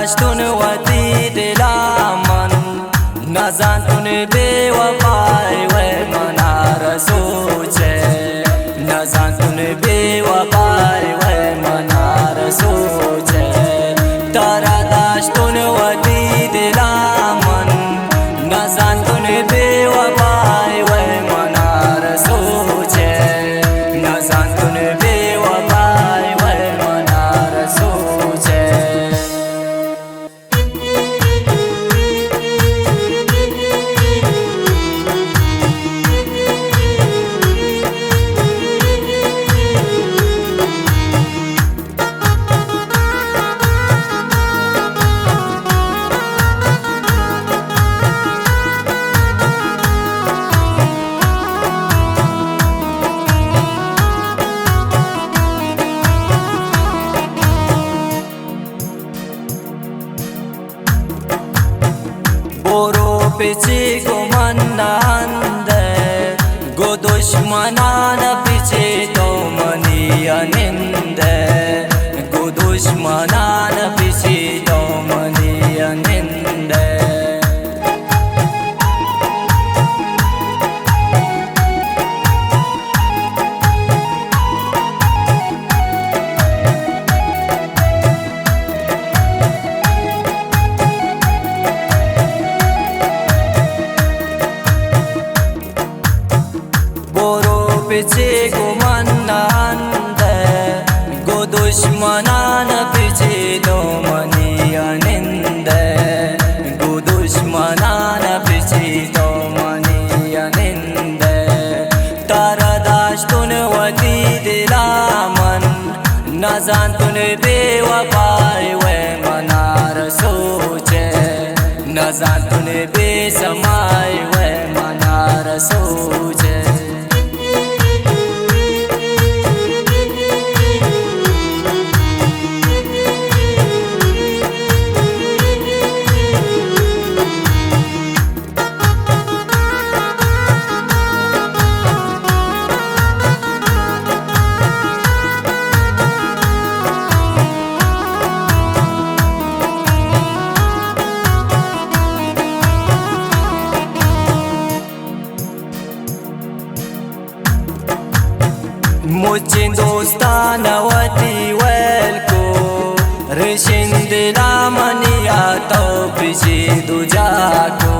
दाश्तून वती दिलामन नजान्तून बेवफाय वै मनार सोचे नजान्तून बेवफाय वै मनार सोचे तारा दाश्तून वती दिलामन नजान्तून बेवफाय वै मनार सोचे नजान्तून बेवफाय वै मनार सोचे बोरो पिछे को मन्नांदे गो दुश्मनान पिछे तो मनिया निंदे गो दुश्मनान पिछे तो मनिया निंदे पिछे को मन्नांदे गो दुश्मनान पिछे दो मनिया निंदे गो दुश्मनान पिछे दो मनिया निंदे तारा दाश्तून वती दिलामन नजान्तून बेवफाय वै मनार सोचे नजान्तून बेसमाय वै मनार सोचे मुझे दोस्तान वती वेलको रेशिन दिला मनिया तो पिछे दुजाको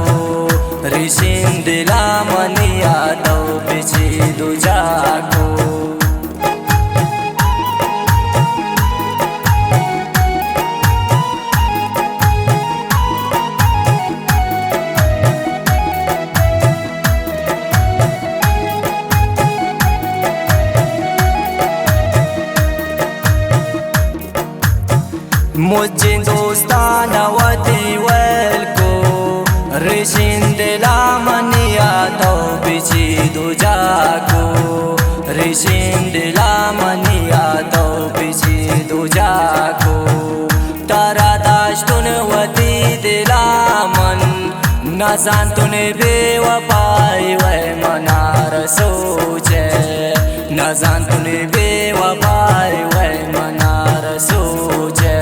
रेशिन दिला मनिया तो पिछे दुजाको मुझे दोस्तान वती वेलको रेशिन दिला मनिया तो पिछे दुजाको रेशिन दिला मनिया तो पिछे दुजाको तारा दाश्तून वती दिलामन नजान्तून बेवफाय वै मनार सोचे नजान्तून बेवफाय वै मनार सोचे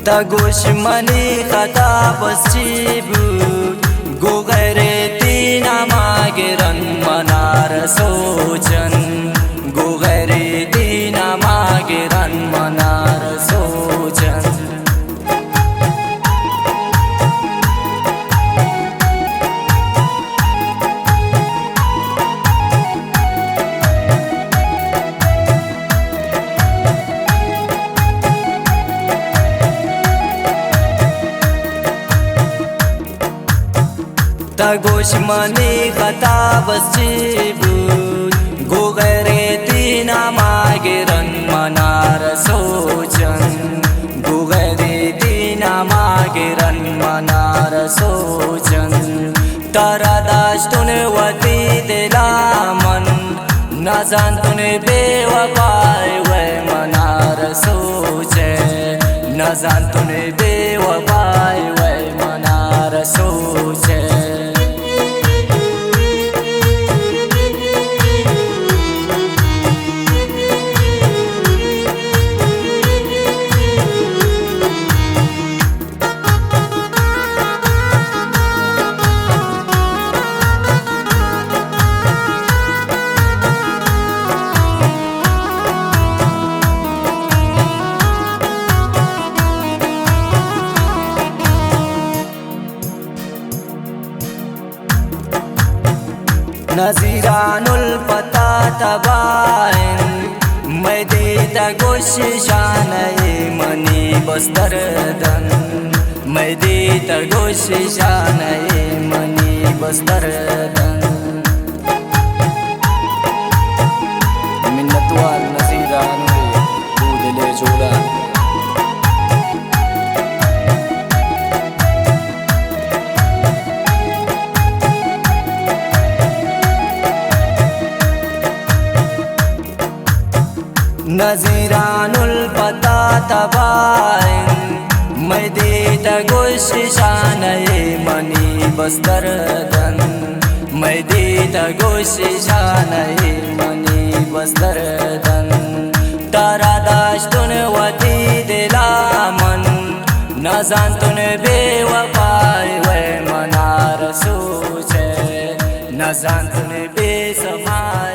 तगुश्मनी खता पश्चिबू गो गैरे तीना मागिरन मनार सोचन गो गैरे तीना मागिरन मनार सोचन तगुश्मनी खता पश्चिबू गो गैरे तीना मागिरन मनार सोचन गो तारा दाश्तुन वती दिला मन न जानतुन बेवफाई वे मनार सोचे न जानतुन बेवफाई वे मनार सोचे नजीरानुल पता तबाइन मैं देता गोशिशान मनी बस्तरदन मैं देता गोशिशान मनी बस्तरदन मिन्नतवार नजीरानुल दूदले जोड़ा नजीरानुल पता तबाइन मैं देता गोशिशान मनी बस्तरदन मैं देता गोशिशान मनी बस्तरदन तारा दाश्तुन वती दिला मन न जानतुन बेवफाई वे मनार सोचे न जानतुन बेसमार